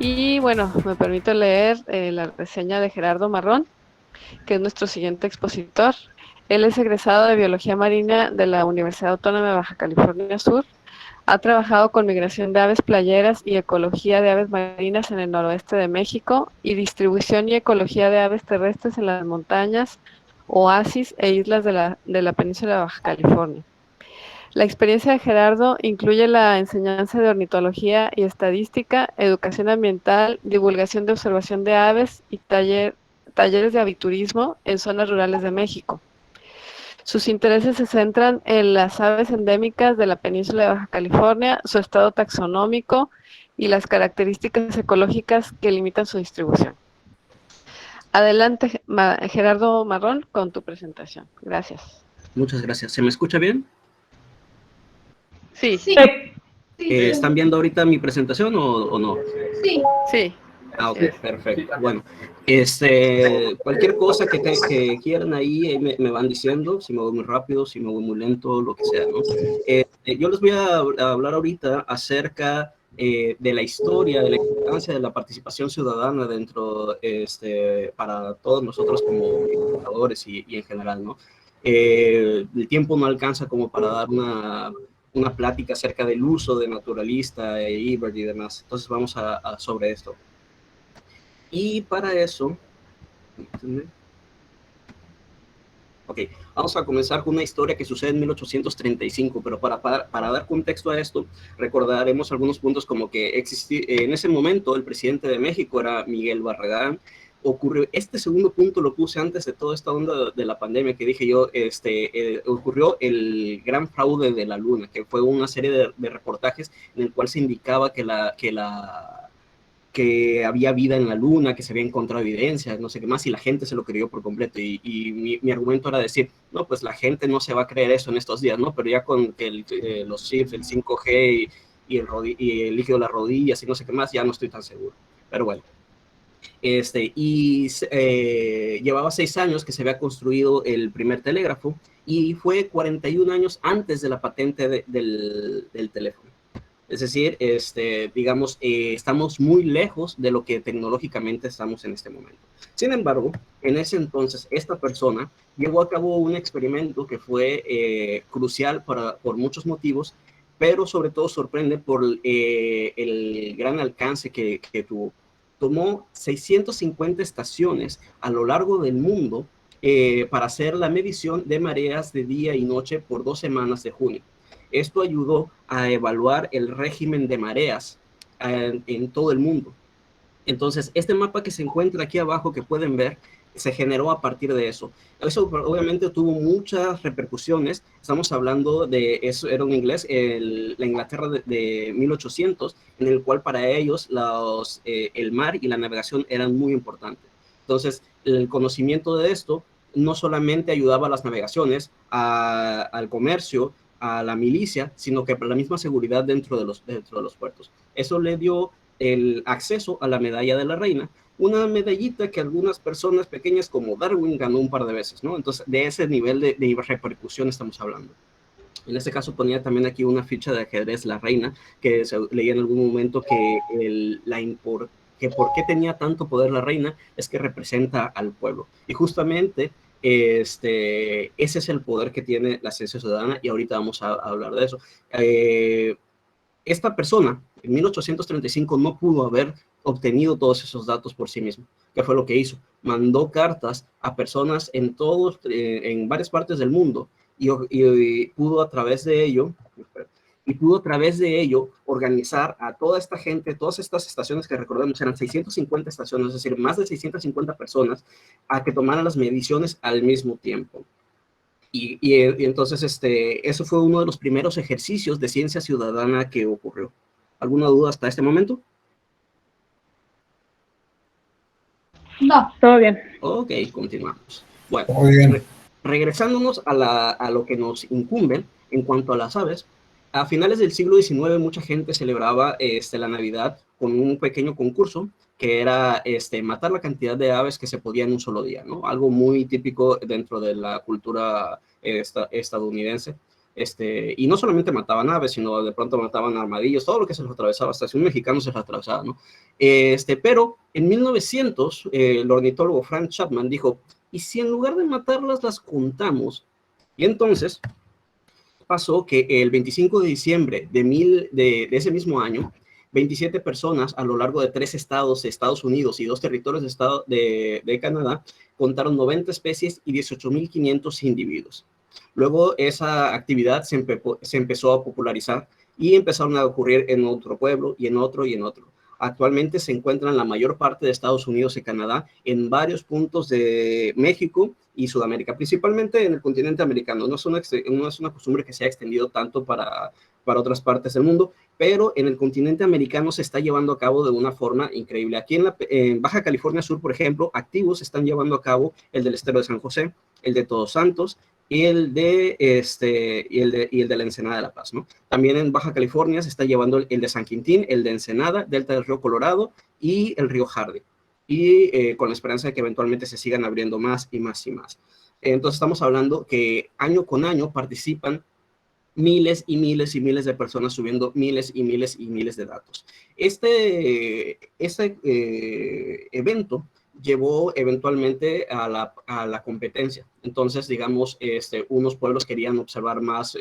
Y bueno, me permito leer la reseña de Gerardo Marrón, que es nuestro siguiente expositor. Él es egresado de Biología Marina de la Universidad Autónoma de Baja California Sur. Ha trabajado con migración de aves playeras y ecología de aves marinas en el noroeste de México y distribución y ecología de aves terrestres en las montañas, oasis e islas de la península de Baja California. La experiencia de Gerardo incluye la enseñanza de ornitología y estadística, educación ambiental, divulgación de observación de aves y talleres de aviturismo en zonas rurales de México. Sus intereses se centran en las aves endémicas de la península de Baja California, su estado taxonómico y las características ecológicas que limitan su distribución. Adelante, Gerardo Marrón, con tu presentación. Gracias. Muchas gracias. ¿Se me escucha bien? Sí. Sí. ¿Están viendo ahorita mi presentación o no? Sí. Sí. Ah, ok, perfecto. Bueno, cualquier cosa que quieran ahí me van diciendo, si me voy muy rápido, si me voy muy lento, lo que sea, ¿no? Yo les voy a hablar ahorita acerca de la historia, de la importancia de la participación ciudadana dentro, para todos nosotros como educadores y en general, ¿no? El tiempo no alcanza como para dar una plática acerca del uso de naturalista, Ebert y demás. Entonces vamos sobre esto. Y para eso, ok, vamos a comenzar con una historia que sucede en 1835, pero para dar contexto a esto, recordaremos algunos puntos como que en ese momento el presidente de México era Miguel Barragán. Ocurrió, este segundo punto lo puse antes de toda esta onda de la pandemia que dije yo, ocurrió el gran fraude de la luna, que fue una serie de reportajes en el cual se indicaba que había vida en la luna, que se había encontrado evidencia, no sé qué más, y la gente se lo creyó por completo. Y mi argumento era decir, no, pues la gente no se va a creer eso en estos días, ¿no? Pero ya con que los chips, el 5G y el líquido de las rodillas y no sé qué más, ya no estoy tan seguro. Pero bueno. Llevaba 6 años que se había construido el primer telégrafo y fue 41 años antes de la patente del teléfono. Es decir, digamos, estamos muy lejos de lo que tecnológicamente estamos en este momento. Sin embargo, en ese entonces, esta persona llevó a cabo un experimento que fue crucial por muchos motivos, pero sobre todo sorprende por el gran alcance que tuvo. Tomó 650 estaciones a lo largo del mundo para hacer la medición de mareas de día y noche por 2 semanas de junio. Esto ayudó a evaluar el régimen de mareas en todo el mundo. Entonces, este mapa que se encuentra aquí abajo, que pueden ver, se generó a partir de eso. Eso obviamente tuvo muchas repercusiones. Estamos hablando de, eso era en inglés, la Inglaterra de 1800, en el cual para ellos el mar y la navegación eran muy importantes. Entonces, el conocimiento de esto no solamente ayudaba a las navegaciones, al comercio, a la milicia, sino que para la misma seguridad dentro de los puertos. Eso le dio el acceso a la medalla de la reina, una medallita que algunas personas pequeñas como Darwin ganó un par de veces, ¿no? Entonces, de ese nivel de repercusión estamos hablando. En este caso ponía también aquí una ficha de ajedrez La Reina, que se leía en algún momento que por qué tenía tanto poder la reina es que representa al pueblo. Y justamente ese es el poder que tiene la ciencia ciudadana y ahorita vamos a hablar de eso. Esta persona en 1835 no pudo haber obtenido todos esos datos por sí mismo. ¿Qué fue lo que hizo? Mandó cartas a personas en varias partes del mundo y pudo a través de ello organizar a toda esta gente, todas estas estaciones que recordemos eran 650 estaciones, es decir, más de 650 personas, a que tomaran las mediciones al mismo tiempo. Y entonces eso fue uno de los primeros ejercicios de ciencia ciudadana que ocurrió. ¿Alguna duda hasta este momento? No, todo bien. Ok, continuamos. Bueno, Muy bien. regresándonos a lo que nos incumbe en cuanto a las aves, a finales del siglo XIX mucha gente celebraba la Navidad con un pequeño concurso que era matar la cantidad de aves que se podía en un solo día, ¿no? Algo muy típico dentro de la cultura estadounidense. Y no solamente mataban aves, sino de pronto mataban armadillos, todo lo que se les atravesaba, hasta si un mexicano se les atravesaba, ¿no? Pero en 1900, el ornitólogo Frank Chapman dijo, ¿y si en lugar de matarlas las contamos? Y entonces pasó que el 25 de diciembre de ese mismo año, 27 personas a lo largo de 3 estados de Estados Unidos y 2 territorios de Canadá contaron 90 especies y 18.500 individuos. Luego esa actividad se empezó a popularizar y empezaron a ocurrir en otro pueblo y en otro y en otro. Actualmente se encuentran en la mayor parte de Estados Unidos y Canadá, en varios puntos de México y Sudamérica, principalmente en el continente americano. No es una costumbre que se ha extendido tanto para otras partes del mundo, pero en el continente americano se está llevando a cabo de una forma increíble. Aquí en Baja California Sur, por ejemplo, activos se están llevando a cabo el del Estero de San José, el de Todos Santos, y el de la Ensenada de La Paz, ¿no? También en Baja California se está llevando el de San Quintín, el de Ensenada, Delta del Río Colorado y el río Hardy. Y con la esperanza de que eventualmente se sigan abriendo más y más y más. Entonces estamos hablando que año con año participan miles y miles y miles de personas subiendo miles y miles y miles de datos. Este evento llevó eventualmente a la competencia. Entonces, digamos, unos pueblos querían observar más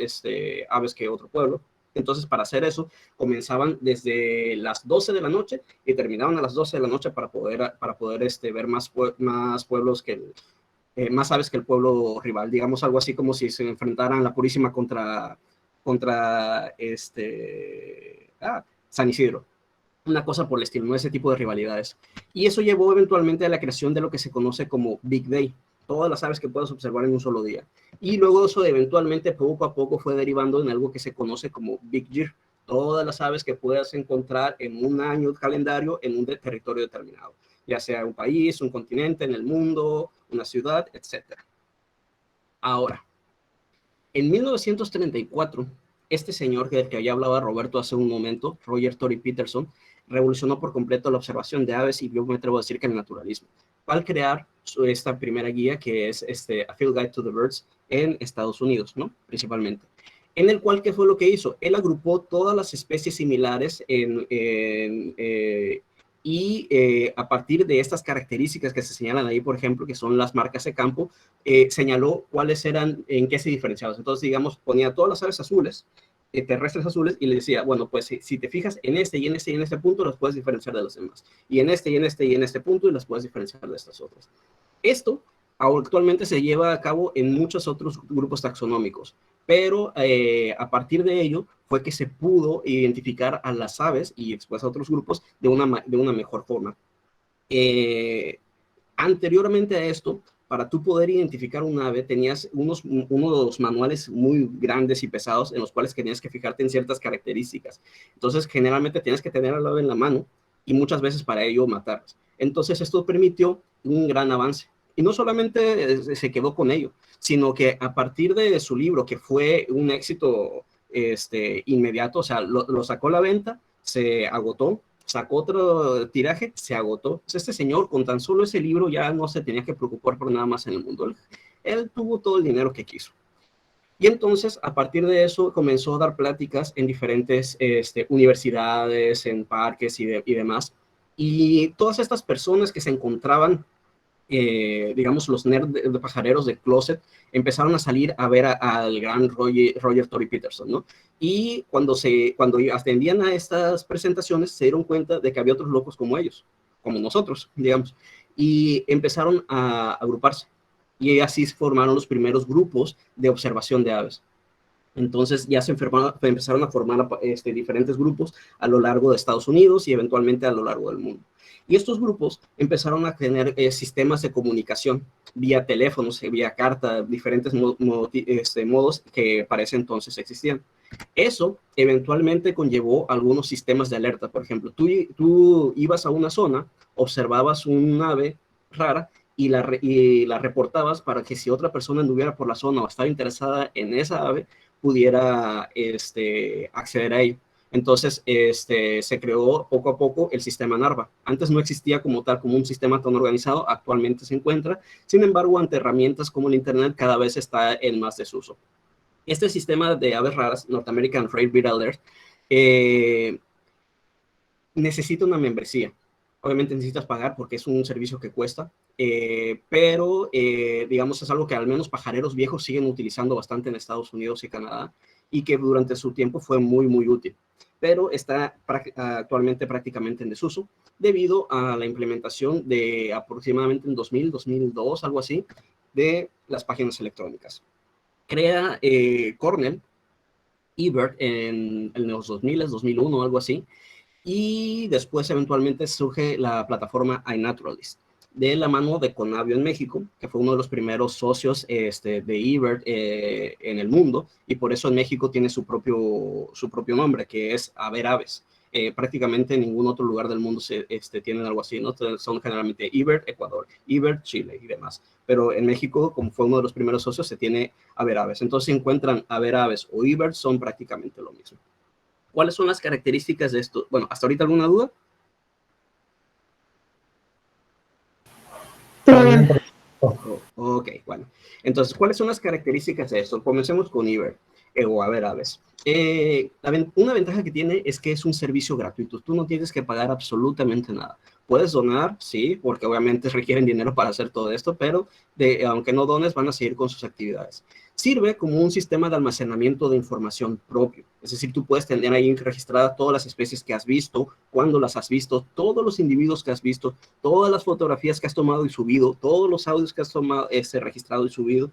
aves que otro pueblo. Entonces, para hacer eso, comenzaban desde las 12 de la noche y terminaban a las 12 de la noche para poder ver más pueblos más aves que el pueblo rival. Digamos algo así como si se enfrentaran la Purísima contra San Isidro. Una cosa por el estilo, ¿no? Ese tipo de rivalidades. Y eso llevó eventualmente a la creación de lo que se conoce como Big Day, todas las aves que puedes observar en un solo día. Y luego eso eventualmente poco a poco fue derivando en algo que se conoce como Big Year, todas las aves que puedas encontrar en un año calendario en un territorio determinado, ya sea un país, un continente, en el mundo, una ciudad, etc. Ahora, en 1934, este señor del que ya hablaba Roberto hace un momento, Roger Tory Peterson, revolucionó por completo la observación de aves y yo me atrevo a decir que el naturalismo, al crear esta primera guía que es A Field Guide to the Birds en Estados Unidos, ¿no? Principalmente. En el cual, ¿qué fue lo que hizo? Él agrupó todas las especies similares a partir de estas características que se señalan ahí, por ejemplo, que son las marcas de campo, señaló cuáles eran, en qué se diferenciaban. Entonces, digamos, ponía todas las aves azules, terrestres azules, y le decía, bueno, pues si te fijas en este y en este y en este punto, las puedes diferenciar de los demás. Y en este y en este y en este punto, y las puedes diferenciar de estas otras. Esto actualmente se lleva a cabo en muchos otros grupos taxonómicos, pero a partir de ello fue que se pudo identificar a las aves y después a otros grupos de una mejor forma. Anteriormente a esto, para tú poder identificar un ave, tenías unos manuales muy grandes y pesados en los cuales tenías que fijarte en ciertas características. Entonces, generalmente tenías que tener al ave en la mano y muchas veces para ello matarlas. Entonces, esto permitió un gran avance. Y no solamente se quedó con ello, sino que a partir de su libro, que fue un éxito inmediato, o sea, lo sacó a la venta, se agotó, sacó otro tiraje, se agotó. Pues este señor, con tan solo ese libro, ya no se tenía que preocupar por nada más en el mundo. Él tuvo todo el dinero que quiso. Y entonces, a partir de eso, comenzó a dar pláticas en diferentes universidades, en parques y demás. Y todas estas personas que se encontraban, digamos, los nerds de pajareros de closet, empezaron a salir a ver al gran Roger Tory Peterson, ¿no? Y cuando atendían a estas presentaciones, se dieron cuenta de que había otros locos como ellos, como nosotros, digamos, y empezaron a agruparse. Y así se formaron los primeros grupos de observación de aves. Entonces ya se empezaron a formar diferentes grupos a lo largo de Estados Unidos y eventualmente a lo largo del mundo. Y estos grupos empezaron a tener sistemas de comunicación vía teléfonos, vía carta, diferentes modos que para ese entonces existían. Eso eventualmente conllevó algunos sistemas de alerta. Por ejemplo, tú ibas a una zona, observabas un ave rara y la reportabas para que si otra persona anduviera por la zona o estaba interesada en esa ave, pudiera acceder a ello. Entonces, se creó poco a poco el sistema NARVA. Antes no existía como tal, como un sistema tan organizado, actualmente se encuentra. Sin embargo, ante herramientas como el Internet, cada vez está en más desuso. Este sistema de aves raras, North American Rare Breed Alert, necesita una membresía. Obviamente necesitas pagar porque es un servicio que cuesta, pero digamos es algo que al menos pajareros viejos siguen utilizando bastante en Estados Unidos y Canadá y que durante su tiempo fue muy, muy útil. Pero está actualmente prácticamente en desuso debido a la implementación de aproximadamente en 2000, 2002, algo así, de las páginas electrónicas. Crea Cornell eBird en los 2000, 2001, algo así, y después eventualmente surge la plataforma iNaturalist, de la mano de Conavio en México, que fue uno de los primeros socios de eBird en el mundo, y por eso en México tiene su propio nombre, que es Haber Aves. Prácticamente en ningún otro lugar del mundo tienen algo así, ¿no? Son generalmente eBird Ecuador, eBird Chile y demás. Pero en México, como fue uno de los primeros socios, se tiene Haber Aves. Entonces, si encuentran Haber Aves o eBird, son prácticamente lo mismo. ¿Cuáles son las características de esto? Bueno, ¿hasta ahorita alguna duda? Todo bien. Ok, bueno. Entonces, ¿cuáles son las características de esto? Comencemos con eBird o Haber Aves. Una ventaja que tiene es que es un servicio gratuito. Tú no tienes que pagar absolutamente nada. Puedes donar, sí, porque obviamente requieren dinero para hacer todo esto, pero aunque no dones, van a seguir con sus actividades. Sirve como un sistema de almacenamiento de información propio. Es decir, tú puedes tener ahí registradas todas las especies que has visto, cuándo las has visto, todos los individuos que has visto, todas las fotografías que has tomado y subido, todos los audios que has tomado, registrado y subido.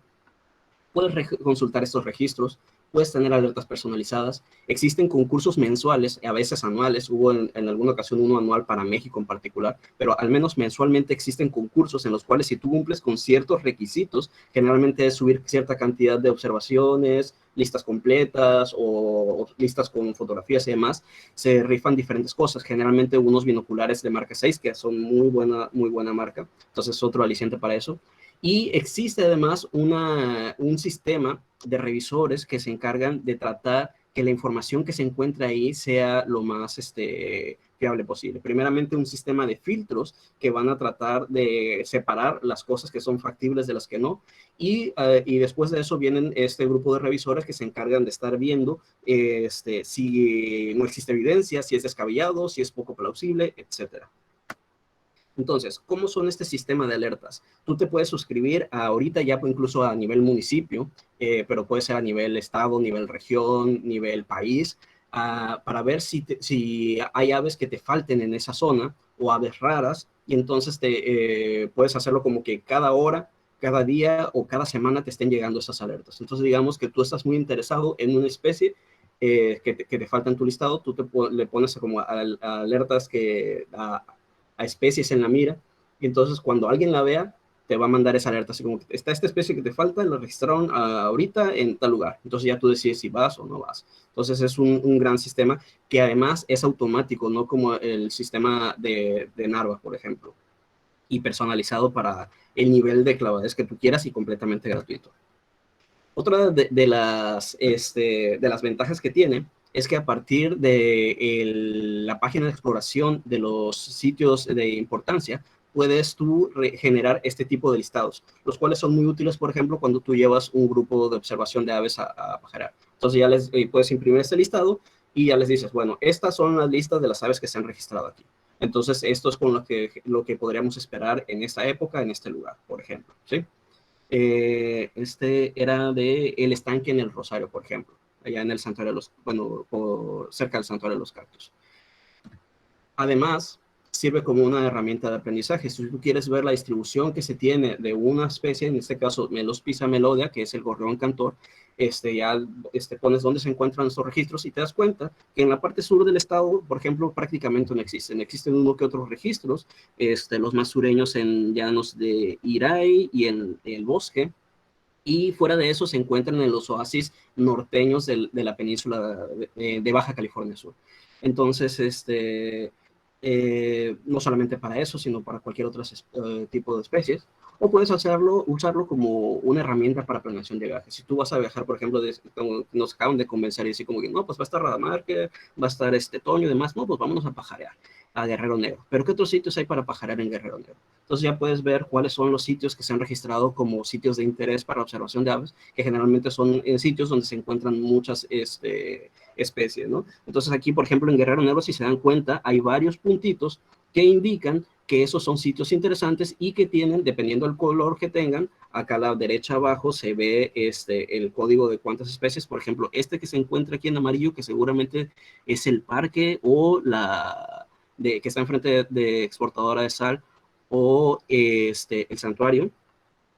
Puedes consultar estos registros, puedes tener alertas personalizadas. Existen concursos mensuales, a veces anuales. Hubo en alguna ocasión uno anual para México en particular, pero al menos mensualmente existen concursos en los cuales si tú cumples con ciertos requisitos, generalmente es subir cierta cantidad de observaciones, listas completas o listas con fotografías y demás, se rifan diferentes cosas. Generalmente unos binoculares de marca 6, que son muy buena marca. Entonces, otro aliciente para eso. Y existe además un sistema de revisores que se encargan de tratar que la información que se encuentra ahí sea lo más fiable posible. Primeramente, un sistema de filtros que van a tratar de separar las cosas que son factibles de las que no. Y después de eso vienen este grupo de revisores que se encargan de estar viendo si no existe evidencia, si es descabellado, si es poco plausible, etcétera. Entonces, ¿cómo son este sistema de alertas? Tú te puedes suscribir ahorita ya incluso a nivel municipio, pero puede ser a nivel estado, nivel región, nivel país, para ver si hay aves que te falten en esa zona o aves raras, y entonces puedes hacerlo como que cada hora, cada día o cada semana te estén llegando esas alertas. Entonces, digamos que tú estás muy interesado en una especie que te falta en tu listado, tú le pones como alertas a especies en la mira, y entonces cuando alguien la vea, te va a mandar esa alerta, así como que está esta especie que te falta, la registraron ahorita en tal lugar, entonces ya tú decides si vas o no vas. Entonces es un gran sistema que además es automático, no como el sistema de Narva, por ejemplo, y personalizado para el nivel de clavadez que tú quieras y completamente gratuito. Otra de las ventajas que tiene es que a partir de la página de exploración de los sitios de importancia, puedes tú generar este tipo de listados, los cuales son muy útiles, por ejemplo, cuando tú llevas un grupo de observación de aves a pajarear. Entonces ya puedes imprimir este listado y ya les dices, bueno, estas son las listas de las aves que se han registrado aquí. Entonces esto es con lo que podríamos esperar en esta época, en este lugar, por ejemplo, ¿sí? Era de El Estanque en el Rosario, por ejemplo, allá en el Santuario de los, bueno, cerca del Santuario de los Cactus. Además, sirve como una herramienta de aprendizaje. Si tú quieres ver la distribución que se tiene de una especie, en este caso Melospisa melodia, que es el gorrión cantor, ya pones dónde se encuentran estos registros y te das cuenta que en la parte sur del estado, por ejemplo, prácticamente no existen. Existen uno que otros registros, los más sureños en llanos de Iray y en el bosque, y fuera de eso se encuentran en los oasis norteños de la península de Baja California Sur. Entonces, no solamente para eso, sino para cualquier otro tipo de especies, o puedes usarlo como una herramienta para planeación de viajes. Si tú vas a viajar, por ejemplo, como nos acaban de convencer y decir como que no, pues va a estar Radamarque, va a estar Toño y demás, no, pues vámonos a pajarear. a Guerrero Negro. Pero ¿qué otros sitios hay para pajarear en Guerrero Negro? Entonces ya puedes ver cuáles son los sitios que se han registrado como sitios de interés para observación de aves, que generalmente son en sitios donde se encuentran muchas especies, ¿no? Entonces aquí, por ejemplo, en Guerrero Negro, si se dan cuenta, hay varios puntitos que indican que esos son sitios interesantes y que tienen, dependiendo del color que tengan, acá a la derecha abajo se ve el código de cuántas especies. Por ejemplo, este que se encuentra aquí en amarillo, que seguramente es el parque o que está enfrente de exportadora de sal, o el santuario,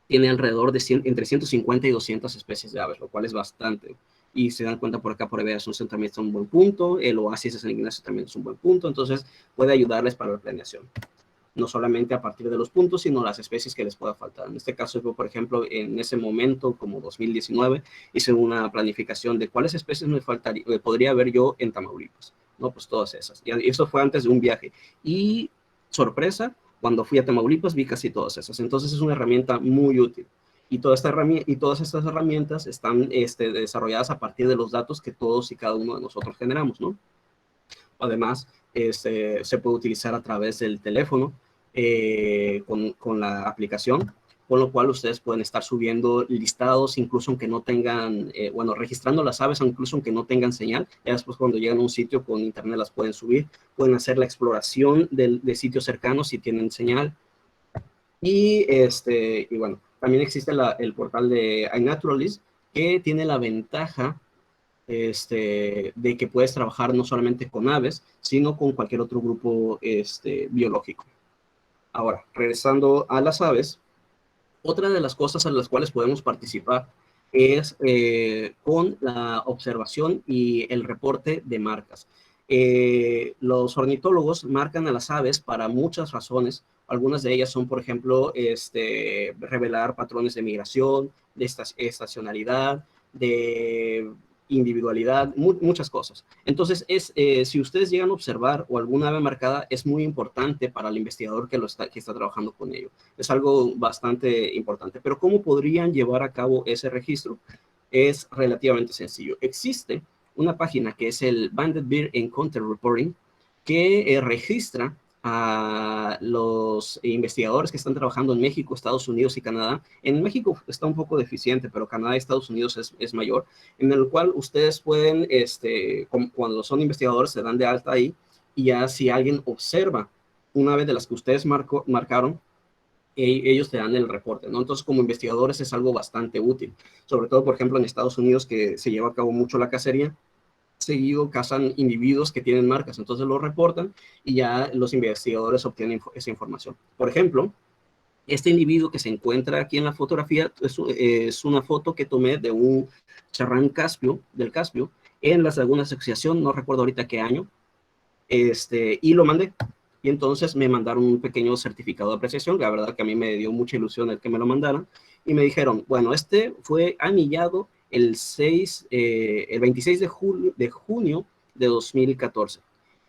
tiene alrededor de entre 150 y 200 especies de aves, lo cual es bastante. Y se dan cuenta por acá, por Ebea Asunción también está un buen punto, el oasis de San Ignacio también es un buen punto, entonces puede ayudarles para la planeación. No solamente a partir de los puntos, sino las especies que les pueda faltar. En este caso, yo, por ejemplo, en ese momento, como 2019, hice una planificación de cuáles especies me faltaría, podría haber yo en Tamaulipas. No, pues todas esas. Y eso fue antes de un viaje. Y sorpresa, cuando fui a Tamaulipas vi casi todas esas. Entonces es una herramienta muy útil. Y todas estas herramientas están desarrolladas a partir de los datos que todos y cada uno de nosotros generamos, ¿no? Además, se puede utilizar a través del teléfono con la aplicación, con lo cual ustedes pueden estar subiendo listados, incluso aunque no tengan, registrando las aves, incluso aunque no tengan señal. Ya después, cuando llegan a un sitio con internet, las pueden subir. Pueden hacer la exploración de sitios cercanos si tienen señal. Y bueno, también existe el portal de iNaturalist, que tiene la ventaja de que puedes trabajar no solamente con aves, sino con cualquier otro grupo biológico. Ahora, regresando a las aves, otra de las cosas en las cuales podemos participar es con la observación y el reporte de marcas. Los ornitólogos marcan a las aves para muchas razones. Algunas de ellas son, por ejemplo, revelar patrones de migración, de estacionalidad, de individualidad, muchas cosas. Entonces, si ustedes llegan a observar o alguna ave marcada, es muy importante para el investigador que está trabajando con ello. Es algo bastante importante. Pero ¿cómo podrían llevar a cabo ese registro? Es relativamente sencillo. Existe una página que es el Banded Bear Encounter Reporting, que registra a los investigadores que están trabajando en México, Estados Unidos y Canadá. En México está un poco deficiente, pero Canadá y Estados Unidos es mayor, en el cual ustedes pueden, cuando son investigadores, se dan de alta ahí, y ya si alguien observa una vez de las que ustedes marcaron, ellos te dan el reporte, ¿no? Entonces, como investigadores es algo bastante útil, sobre todo, por ejemplo, en Estados Unidos, que se lleva a cabo mucho la cacería. Seguido cazan individuos que tienen marcas, entonces lo reportan y ya los investigadores obtienen esa información. Por ejemplo, este individuo que se encuentra aquí en la fotografía es una foto que tomé de un charrán del Caspio en las lagunas de Asociación, no recuerdo ahorita qué año, y lo mandé. Y entonces me mandaron un pequeño certificado de apreciación, la verdad que a mí me dio mucha ilusión el que me lo mandaran, y me dijeron, bueno, fue anillado el 26 de junio de 2014.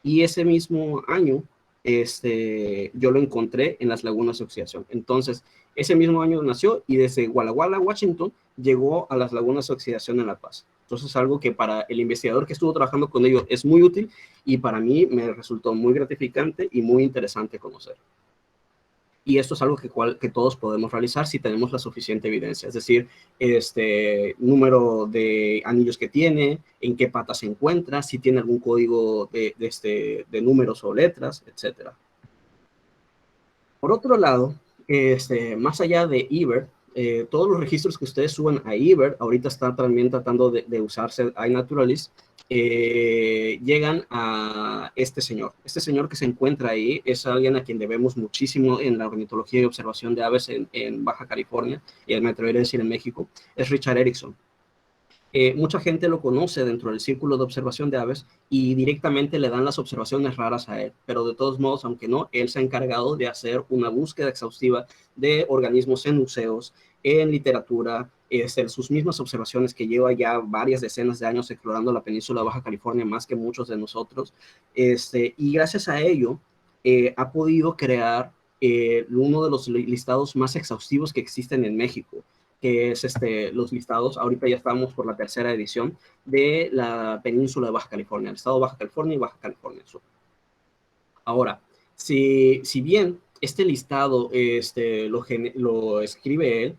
Y ese mismo año, yo lo encontré en las lagunas de oxidación. Entonces, ese mismo año nació y desde Walla Walla, Washington, llegó a las lagunas de oxidación en La Paz. Entonces, algo que para el investigador que estuvo trabajando con ello es muy útil y para mí me resultó muy gratificante y muy interesante conocer. Y esto es algo que todos podemos realizar si tenemos la suficiente evidencia, es decir, número de anillos que tiene, en qué pata se encuentra, si tiene algún código de números o letras, etc. Por otro lado, más allá de eBird, todos los registros que ustedes suban a eBird, ahorita están también tratando de usarse iNaturalist, llegan a este señor. Este señor que se encuentra ahí es alguien a quien debemos muchísimo en la ornitología y observación de aves en Baja California, y me atrevería a decir en México, es Richard Erickson. Mucha gente lo conoce dentro del círculo de observación de aves y directamente le dan las observaciones raras a él, pero de todos modos, aunque no, él se ha encargado de hacer una búsqueda exhaustiva de organismos en museos, en literatura, sus mismas observaciones, que lleva ya varias decenas de años explorando la península de Baja California, más que muchos de nosotros, y gracias a ello ha podido crear uno de los listados más exhaustivos que existen en México, que es los listados. Ahorita ya estamos por la tercera edición de la península de Baja California, el estado de Baja California y Baja California Sur. Ahora, si bien este listado lo escribe él,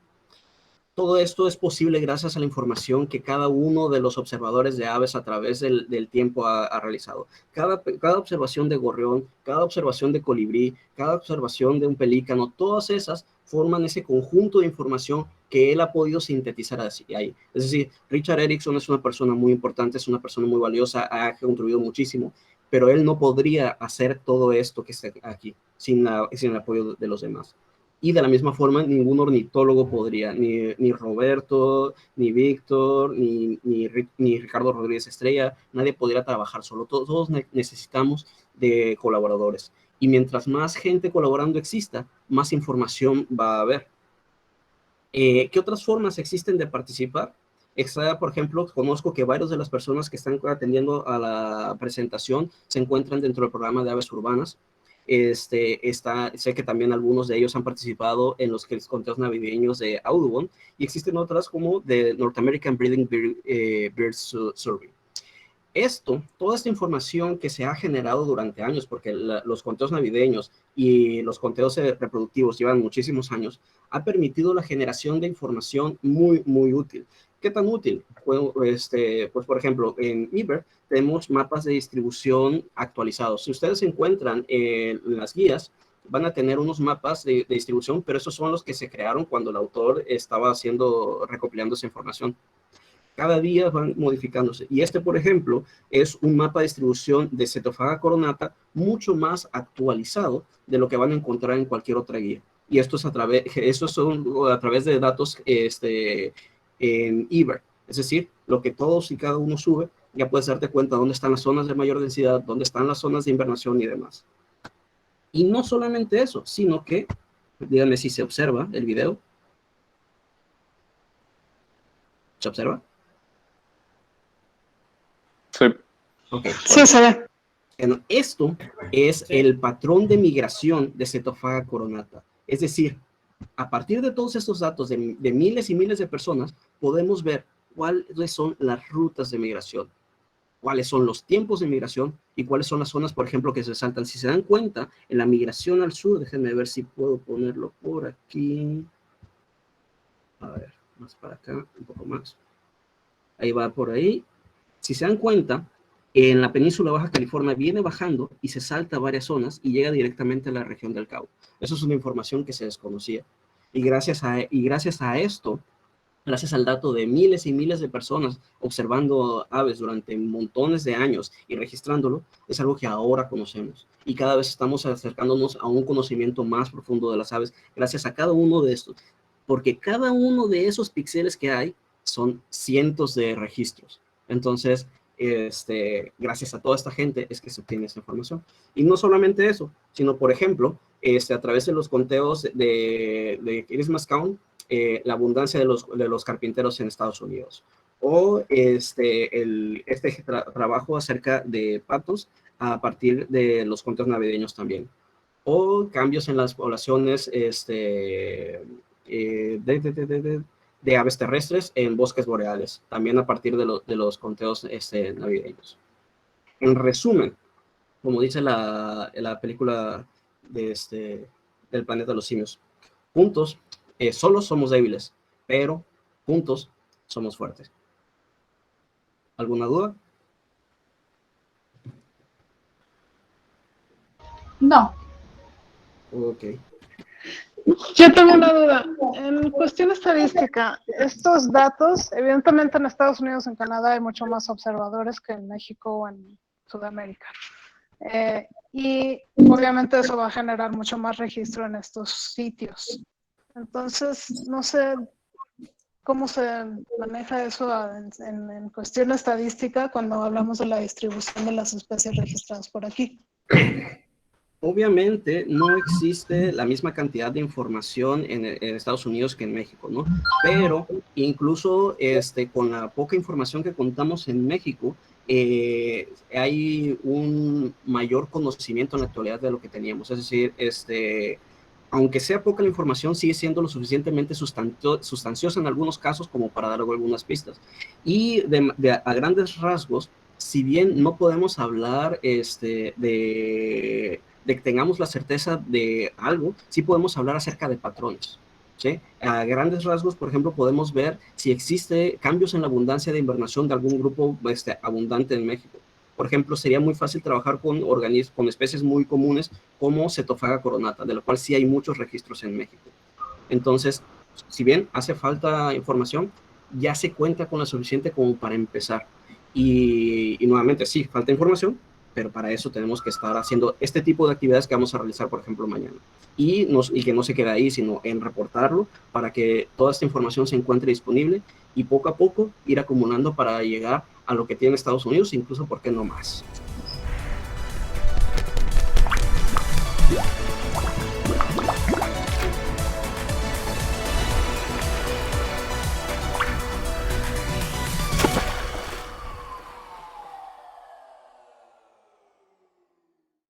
todo esto es posible gracias a la información que cada uno de los observadores de aves a través del tiempo ha realizado. Cada observación de gorrión, cada observación de colibrí, cada observación de un pelícano, todas esas forman ese conjunto de información que él ha podido sintetizar ahí. Es decir, Richard Erickson es una persona muy importante, es una persona muy valiosa, ha contribuido muchísimo, pero él no podría hacer todo esto que está aquí sin el apoyo de los demás. Y de la misma forma, ningún ornitólogo podría, ni Roberto, ni Víctor, ni Ricardo Rodríguez Estrella, nadie podría trabajar solo. Todos necesitamos de colaboradores. Y mientras más gente colaborando exista, más información va a haber. ¿Qué otras formas existen de participar? Por ejemplo, conozco que varias de las personas que están atendiendo a la presentación se encuentran dentro del programa de aves urbanas. Sé que también algunos de ellos han participado en los conteos navideños de Audubon, y existen otras como de North American Breeding Bird Survey. Toda esta información que se ha generado durante años, porque los conteos navideños y los conteos reproductivos llevan muchísimos años, ha permitido la generación de información muy, muy útil. ¿Qué tan útil? Pues, por ejemplo, en eBird tenemos mapas de distribución actualizados. Si ustedes encuentran las guías, van a tener unos mapas de distribución, pero esos son los que se crearon cuando el autor estaba recopilando esa información. Cada día van modificándose. Y por ejemplo, es un mapa de distribución de Cetophaga coronata mucho más actualizado de lo que van a encontrar en cualquier otra guía. Y esto es a través de datos en eBird. Es decir, lo que todos y cada uno sube, ya puedes darte cuenta dónde están las zonas de mayor densidad, dónde están las zonas de invernación y demás. Y no solamente eso, sino que, díganme si se observa el video. ¿Se observa? Sí. Okay. Sí, se ve. Bueno, esto es el patrón de migración de Cetophaga coronata. Es decir, a partir de todos estos datos de miles y miles de personas, podemos ver cuáles son las rutas de migración, cuáles son los tiempos de migración y cuáles son las zonas, por ejemplo, que se saltan. Si se dan cuenta, en la migración al sur, déjenme ver si puedo ponerlo por aquí. A ver, más para acá, un poco más. Ahí va por ahí. Si se dan cuenta, en la península Baja California viene bajando y se salta varias zonas y llega directamente a la región del Cabo. Eso es una información que se desconocía. Y gracias a esto, gracias al dato de miles y miles de personas observando aves durante montones de años y registrándolo, es algo que ahora conocemos. Y cada vez estamos acercándonos a un conocimiento más profundo de las aves gracias a cada uno de estos. Porque cada uno de esos píxeles que hay son cientos de registros. Entonces, gracias a toda esta gente es que se obtiene esa información. Y no solamente eso, sino, por ejemplo, a través de los conteos de Christmas Count, la abundancia de los carpinteros en Estados Unidos. O trabajo acerca de patos a partir de los conteos navideños también. O cambios en las poblaciones de aves terrestres en bosques boreales, también a partir de los conteos navideños. En resumen, como dice la película del planeta de los simios, juntos, solos somos débiles, pero juntos somos fuertes. ¿Alguna duda? No. Ok. Yo tengo una duda. En cuestión estadística, estos datos, evidentemente en Estados Unidos, en Canadá hay mucho más observadores que en México o en Sudamérica. Y obviamente eso va a generar mucho más registro en estos sitios. Entonces, no sé cómo se maneja eso en cuestión estadística cuando hablamos de la distribución de las especies registradas por aquí. Obviamente no existe la misma cantidad de información en Estados Unidos que en México, ¿no? Pero incluso con la poca información que contamos en México, hay un mayor conocimiento en la actualidad de lo que teníamos. Es decir, aunque sea poca la información, sigue siendo lo suficientemente sustanciosa en algunos casos como para dar algunas pistas. Y a grandes rasgos, si bien no podemos hablar de de que tengamos la certeza de algo, sí podemos hablar acerca de patrones. ¿Sí? A grandes rasgos, por ejemplo, podemos ver si existe cambios en la abundancia de invernación de algún grupo abundante en México. Por ejemplo, sería muy fácil trabajar con especies muy comunes como Cetophaga coronata, de lo cual sí hay muchos registros en México. Entonces, si bien hace falta información, ya se cuenta con la suficiente como para empezar. Y nuevamente, sí, falta información, pero para eso tenemos que estar haciendo este tipo de actividades que vamos a realizar, por ejemplo, mañana. Y que no se quede ahí, sino en reportarlo para que toda esta información se encuentre disponible y poco a poco ir acumulando para llegar a lo que tiene Estados Unidos, incluso, ¿por qué no más?